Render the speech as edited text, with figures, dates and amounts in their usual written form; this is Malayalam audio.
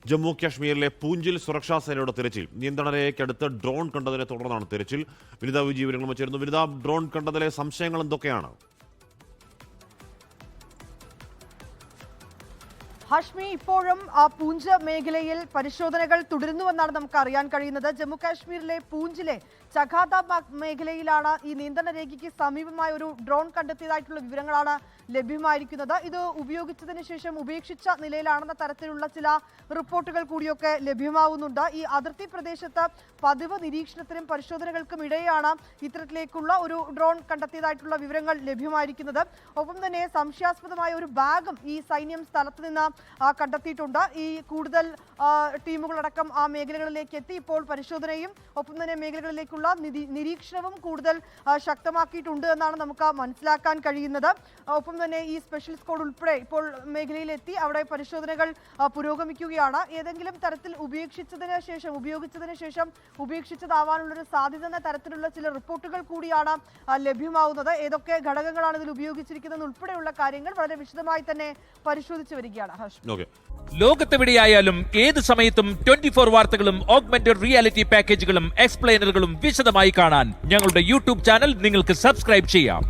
ജമ്മു കാശ്മീരിലെ പൂഞ്ചിൽ സുരക്ഷാ സേനയുടെ തിരച്ചിൽ. നിയന്ത്രണ രേഖയ്ക്കടുത്ത് ഡ്രോൺ കണ്ടതിനെ തുടർന്നാണ് തിരച്ചിൽ. വിനിത വിജി വിവരങ്ങൾ ചേരുന്നു. വിനിത, ഡ്രോൺ കണ്ടതിലെ സംശയങ്ങൾ എന്തൊക്കെയാണ്? ഹാഷ്മി, ഇപ്പോഴും പൂഞ്ച് മേഖലയിൽ പരിശോധനകൾ തുടരുന്നുവെന്നാണ് നമുക്ക് അറിയാൻ കഴിയുന്നത്. ജമ്മു കാശ്മീരിലെ പൂഞ്ചിലെ ചഖാത മേഖലയിലാണ് ഈ നിയന്ത്രണ രേഖയ്ക്ക് സമീപമായ ഒരു ഡ്രോൺ കണ്ടെത്തിയതായിട്ടുള്ള വിവരങ്ങളാണ് ലഭ്യമായിരിക്കുന്നത്. ഇത് ഉപയോഗിച്ചതിന് ശേഷം ഉപേക്ഷിച്ച നിലയിലാണെന്ന തരത്തിലുള്ള ചില റിപ്പോർട്ടുകൾ കൂടിയൊക്കെ ലഭ്യമാവുന്നുണ്ട്. ഈ അതിർത്തി പ്രദേശത്ത് പതിവ് നിരീക്ഷണത്തിനും പരിശോധനകൾക്കും ഇടയാണ് ഇത്തരത്തിലേക്കുള്ള ഒരു ഡ്രോൺ കണ്ടെത്തിയതായിട്ടുള്ള വിവരങ്ങൾ ലഭ്യമായിരിക്കുന്നത്. ഒപ്പം തന്നെ സംശയാസ്പദമായ ഒരു ബാഗും ഈ സൈന്യം സ്ഥലത്ത് നിന്ന് കണ്ടെത്തിയിട്ടുണ്ട്. ഈ കൂടുതൽ ടീമുകളടക്കം ആ മേഖലകളിലേക്ക് എത്തി ഇപ്പോൾ പരിശോധനയും ഒപ്പം തന്നെ മേഖലകളിലേക്കുള്ള നിരീക്ഷണവും കൂടുതൽ ശക്തമാക്കിയിട്ടുണ്ട് എന്നാണ് നമുക്ക് മനസ്സിലാക്കാൻ കഴിയുന്നത്. ഒപ്പം തന്നെ ഈ സ്പെഷ്യൽ സ്ക്വാഡ് ഉൾപ്പെടെ ഇപ്പോൾ മേഖലയിലെത്തി അവിടെ പരിശോധനകൾ പുരോഗമിക്കുകയാണ്. ഏതെങ്കിലും തരത്തിൽ ഉപയോഗിച്ചതിന് ശേഷം ഉപേക്ഷിച്ചതാവാനുള്ളൊരു സാധ്യത എന്ന തരത്തിലുള്ള ചില റിപ്പോർട്ടുകൾ കൂടിയാണ് ലഭ്യമാവുന്നത്. ഏതൊക്കെ ഘടകങ്ങളാണ് ഇതിൽ ഉപയോഗിച്ചിരിക്കുന്നത് ഉൾപ്പെടെയുള്ള കാര്യങ്ങൾ വളരെ വിശദമായി തന്നെ പരിശോധിച്ചു വരികയാണ്. ലോകത്തെവിടെയായാലും ഏത് സമയത്തും 24 വാർത്തകളും ഓഗ്മെന്റഡ് റിയാലിറ്റി പാക്കേജുകളും എക്സ്പ്ലെയിനറുകളും വിശദമായി കാണാൻ ഞങ്ങളുടെ യൂട്യൂബ് ചാനൽ നിങ്ങൾക്ക് സബ്സ്ക്രൈബ് ചെയ്യാം.